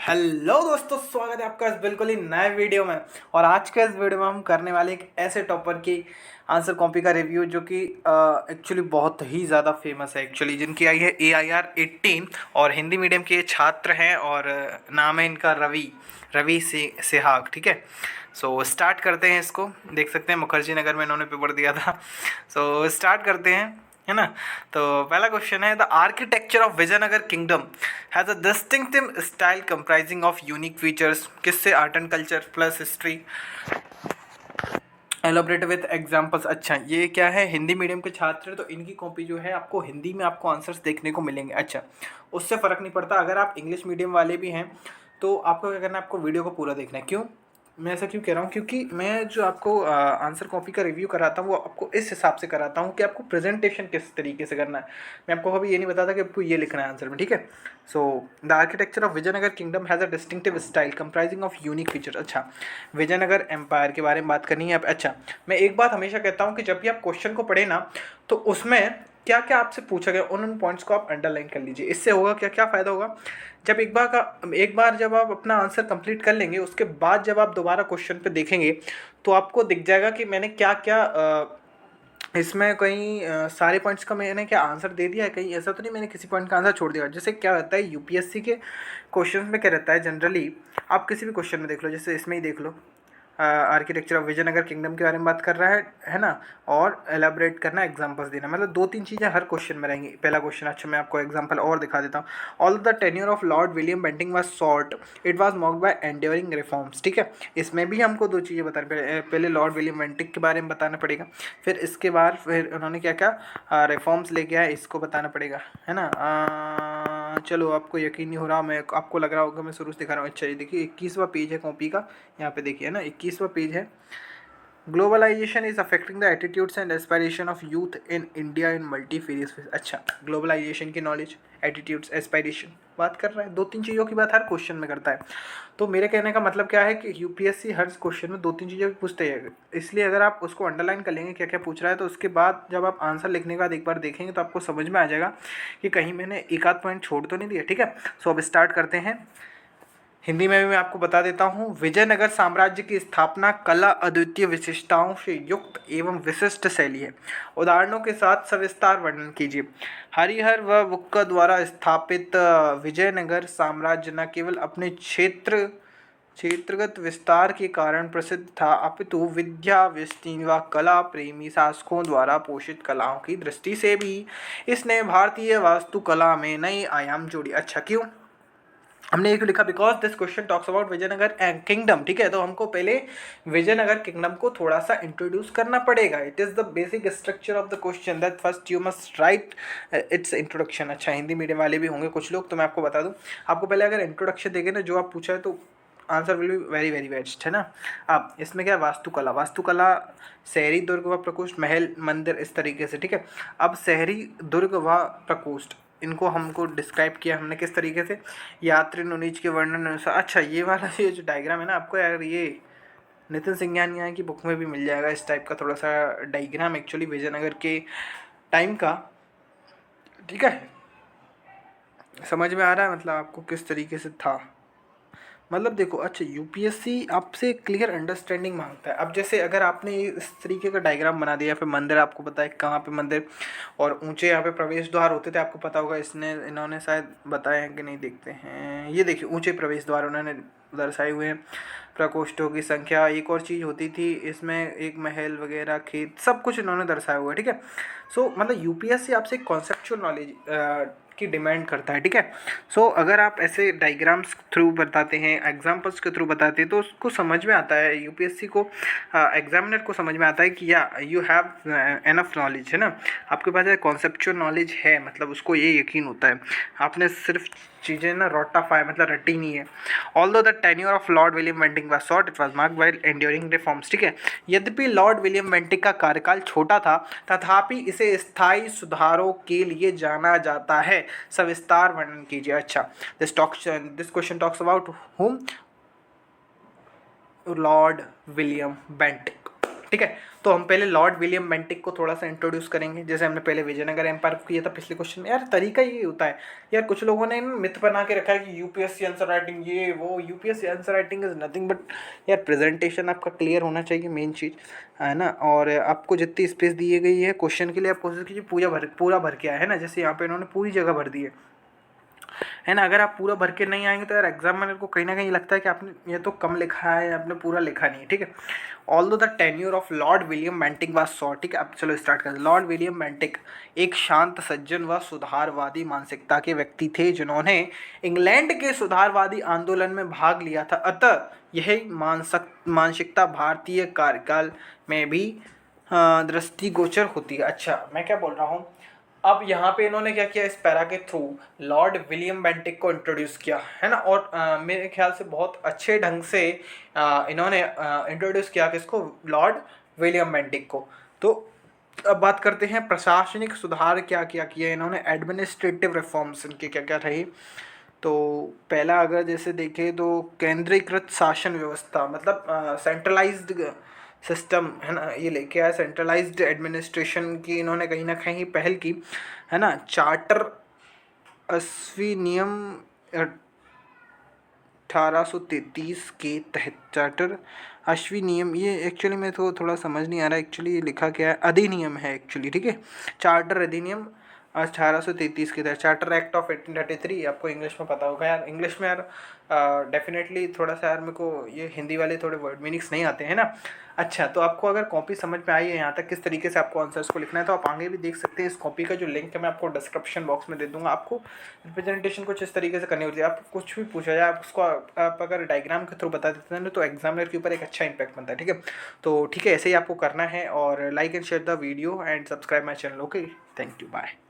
Hello दोस्तों, स्वागत है आपका इस बिल्कुल ही नए वीडियो में। और आज के इस वीडियो में हम करने वाले एक ऐसे टॉपर की आंसर कॉपी का रिव्यू जो कि एक्चुअली बहुत ही ज़्यादा फेमस है एक्चुअली, जिनकी आई है AIR 18 और हिंदी मीडियम के छात्र हैं और नाम है इनका रवि सेहाग। ठीक है, सो स्टार्ट करते हैं इसको। देख सकते हैं मुखर्जी नगर में इन्होंने पेपर दिया था। सो स्टार्ट करते हैं, है ना। तो पहला क्वेश्चन है, the architecture of Vijayanagar kingdom has a distinctive style comprising of unique features. किससे? Art and culture plus history, elaborate with examples. अच्छा, ये क्या है? हिंदी मीडियम के छात्र, तो इनकी कॉपी जो है आपको हिंदी में आपको आंसर्स देखने को मिलेंगे। अच्छा, उससे फ़र्क नहीं पड़ता। अगर आप इंग्लिश मीडियम वाले भी हैं तो आपको क्या करना है, आपको वीडियो को पूरा देखना है। क्यों मैं ऐसा क्यों कह रहा हूँ? क्योंकि मैं जो आपको आंसर कॉपी का रिव्यू कराता हूँ वो आपको इस हिसाब से कराता हूँ कि आपको प्रेजेंटेशन किस तरीके से करना है। मैं आपको कभी ये नहीं बताता कि आपको ये लिखना है आंसर में। ठीक है, so the architecture of Vijayanagar kingdom has a distinctive style comprising of unique feature. अच्छा, विजयनगर एम्पायर के बारे में बात करनी है आप। अच्छा, मैं एक बात हमेशा कहता हूँ कि जब भी आप क्वेश्चन को पढ़े ना, तो उसमें क्या क्या आपसे पूछा गया उन पॉइंट्स को आप अंडरलाइन कर लीजिए। इससे होगा क्या क्या फ़ायदा होगा, जब एक बार जब आप अपना आंसर कंप्लीट कर लेंगे, उसके बाद जब आप दोबारा क्वेश्चन पे देखेंगे तो आपको दिख जाएगा कि मैंने क्या क्या इसमें कहीं सारे पॉइंट्स का मैंने क्या आंसर दे दिया है, कहीं ऐसा तो नहीं मैंने किसी पॉइंट का आंसर छोड़ दिया। जैसे क्या रहता है यूपीएससी के क्वेश्चन में, क्या रहता है जनरली, आप किसी भी क्वेश्चन में देख लो, जैसे इसमें ही देख लो, आर्किटेक्चर ऑफ विजयनगर किंगडम के बारे में बात कर रहा है ना, और एलाबरेट करना, एग्जांपल्स देना, मतलब दो तीन चीज़ें हर क्वेश्चन में रहेंगी। पहला क्वेश्चन, अच्छा मैं आपको एग्जांपल और दिखा देता हूँ। All the tenure of Lord William Bentinck was short, it was marked by enduring reforms. ठीक है, इसमें भी हमको दो चीज़ें बतानी पड़ेगी। पहले लॉर्ड विलियम बेंटिंग के बारे में बताना पड़ेगा, फिर इसके बाद फिर उन्होंने क्या क्या रिफॉर्म्स लेके आए इसको बताना पड़ेगा, है ना। चलो, आपको यकीन नहीं हो रहा, मैं आपको लग रहा होगा मैं शुरू से दिखा रहा हूँ। अच्छा, ये देखिए 21वां पेज है कॉपी का, यहाँ पे देखिए ना 21वां पेज है। Globalisation is affecting the attitudes and aspiration of youth in India in multifarious. अच्छा, ग्लोबलाइजेशन की नॉलेज, एटीट्यूड्स, एस्पायरेशन बात कर रहा है। दो तीन चीज़ों की बात हर क्वेश्चन में करता है। तो मेरे कहने का मतलब क्या है कि यूपीएससी हर क्वेश्चन में दो तीन चीज़ें पूछते हैं, इसलिए अगर आप उसको अंडरलाइन कर लेंगे क्या क्या पूछ रहा है, तो उसके बाद जब आप आंसर लिखने के बाद एक बार देखेंगे तो आपको समझ में आ जाएगा कि कहीं मैंने एक आध पॉइंट छोड़ तो नहीं दिया। ठीक है, सो अब स्टार्ट करते हैं। हिंदी में भी मैं आपको बता देता हूँ। विजयनगर साम्राज्य की स्थापना कला अद्वितीय विशेषताओं से युक्त एवं विशिष्ट शैली है। उदाहरणों के साथ सविस्तार वर्णन कीजिए। हरिहर व बुक्का द्वारा स्थापित विजयनगर साम्राज्य न केवल अपने क्षेत्रगत विस्तार के कारण प्रसिद्ध था, अपितु विद्या व्यसनी व कला प्रेमी शासकों द्वारा पोषित कलाओं की दृष्टि से भी इसने भारतीय वास्तुकला में नए आयाम जोड़ी। अच्छा, क्यों हमने एक लिखा? Because this question talks about Vijayanagar and kingdom. ठीक है, तो हमको पहले विजयनगर किंगडम को थोड़ा सा इंट्रोड्यूस करना पड़ेगा। It is the basic structure of the question that first you must write it's introduction. अच्छा, हिंदी मीडियम वाले भी होंगे कुछ लोग, तो मैं आपको बता दूं, आपको पहले अगर इंट्रोडक्शन देंगे ना जो आप पूछा है, तो answer will be very very best, है ना। अब इसमें क्या, वास्तुकला, वास्तुकला शहरी दुर्ग व प्रकोष्ठ, महल, मंदिर, इस तरीके से। ठीक है, अब शहरी दुर्ग व प्रकोष्ठ, इनको हमको डिस्क्राइब किया हमने किस तरीके से, यात्री नुनीज के वर्णन अनुसार। अच्छा, ये वाला ये जो डायग्राम है ना, आपको यार ये नितिन सिंघानिया की बुक में भी मिल जाएगा, इस टाइप का थोड़ा सा डायग्राम एक्चुअली विजयनगर के टाइम का। ठीक है, समझ में आ रहा है मतलब आपको किस तरीके से था, मतलब देखो। अच्छा, यूपीएससी आपसे क्लियर अंडरस्टैंडिंग मांगता है। अब जैसे अगर आपने इस तरीके का डायग्राम बना दिया, फिर मंदिर आपको पता है कहाँ पे मंदिर, और ऊंचे यहाँ पे प्रवेश द्वार होते थे, आपको पता होगा, इन्होंने शायद बताया है कि नहीं, देखते हैं। ये देखिए, ऊंचे प्रवेश द्वार उन्होंने दर्शाए हुए हैं। प्रकोष्ठों की संख्या, एक और चीज़ होती थी इसमें, एक महल वगैरह, खेत, सब कुछ इन्होंने दर्शाया हुआ है। ठीक है, सो मतलब यूपीएससी आपसे कॉन्सेप्चुअल नॉलेज की डिमांड करता है। ठीक है, सो अगर आप ऐसे डायग्राम्स थ्रू बताते हैं, एग्जाम्पल्स के थ्रू बताते हैं, तो उसको समझ में आता है यूपीएससी को, एग्जामिनर को समझ में आता है कि या यू हैव एनफ नॉलेज, है ना, आपके पास कॉन्सेप्चुअल नॉलेज है, मतलब उसको ये यकीन होता है आपने सिर्फ चीज़ें ना रोटा फाई मतलब रटी नहीं है। Although the tenure of Lord William Bentinck was short, it was marked by enduring reforms. ठीक है, यद्यपि लॉर्ड विलियम बेंटिंग का कार्यकाल छोटा था, तथापि इसे स्थायी सुधारों के लिए जाना जाता है। सविस्तार वर्णन कीजिए। अच्छा, दिस क्वेश्चन टॉक्स अबाउट हुम, लॉर्ड विलियम बेंटिक। ठीक है। तो हम पहले लॉर्ड विलियम बेंटिक को थोड़ा सा इंट्रोड्यूस करेंगे, जैसे हमने पहले विजयनगर एम्पायर को किया था पिछले क्वेश्चन में। यार तरीका ये होता है यार, कुछ लोगों ने मिथ बना के रखा है कि यूपीएससी आंसर राइटिंग ये वो, UPSC answer writing is nothing but यार प्रेजेंटेशन आपका क्लियर होना चाहिए, मेन चीज़ है ना। और आपको जितनी स्पेस दी गई है क्वेश्चन के लिए, आप कोशिश कीजिए पूरा भर के आए, है ना। जैसे यहाँ पे इन्होंने पूरी जगह भर दी है ना। अगर आप पूरा भर के नहीं आएंगे तो यार एग्जामिनर को कहीं ना कहीं लगता है कि आपने ये तो कम लिखा है, आपने पूरा लिखा नहीं है, ठीक है। Although the tenure of Lord William Bentinck was short, ठीक है। अब चलो स्टार्ट करते हैं। लॉर्ड विलियम बेंटिक एक शांत, सज्जन व सुधारवादी मानसिकता के व्यक्ति थे, जिन्होंने इंग्लैंड के सुधारवादी आंदोलन में भाग लिया था। अतः यही मानसिकता भारतीय कार्यकाल में भी दृष्टिगोचर होती है। अच्छा, मैं क्या बोल रहा हूँ, अब यहाँ पे इन्होंने क्या किया, इस पैरा के थ्रू लॉर्ड विलियम बेंटिक को इंट्रोड्यूस किया, है ना। और मेरे ख्याल से बहुत अच्छे ढंग से इन्होंने इंट्रोड्यूस किया किसको, लॉर्ड विलियम बेंटिक को। तो अब बात करते हैं प्रशासनिक सुधार क्या क्या किए इन्होंने, एडमिनिस्ट्रेटिव रिफॉर्म्स इनके क्या क्या रही। तो पहला अगर जैसे देखें तो केंद्रीकृत शासन व्यवस्था, मतलब सेंट्रलाइज्ड सिस्टम, है ना, ये लेके आया। सेंट्रलाइज्ड एडमिनिस्ट्रेशन की इन्होंने कहीं ना कहीं पहल की, है ना। चार्टर अधिनियम 1833 के तहत, चार्टर नियम, ये एक्चुअली में तो थोड़ा समझ नहीं आ रहा एक्चुअली ये लिखा क्या है, अधिनियम है एक्चुअली, ठीक है। चार्टर अधिनियम 1833 के तहत, चार्टर एक्ट ऑफ 1833, आपको इंग्लिश में पता होगा यार। इंग्लिश में यार डेफिनेटली थोड़ा सा यार मेरे को ये हिंदी वाले थोड़े वर्ड मीनिंग्स नहीं आते हैं ना। अच्छा, तो आपको अगर कॉपी समझ में आई है यहाँ तक किस तरीके से आपको आंसर्स को लिखना है, तो आप आगे भी देख सकते हैं। इस कॉपी का जो लिंक है मैं आपको डिस्क्रिप्शन बॉक्स में दे दूंगा। आपको रिप्रेजेंटेशन कुछ इस तरीके से करनी होती है, आप कुछ भी पूछा जाए आप उसको आप अगर डायग्राम के थ्रू बता देते हैं तो एग्जामिनर के ऊपर एक अच्छा इंपैक्ट बनता है, ठीक है। तो ठीक है, ऐसे ही आपको करना है। और like and share the video and subscribe my channel. Okay, thank you, bye.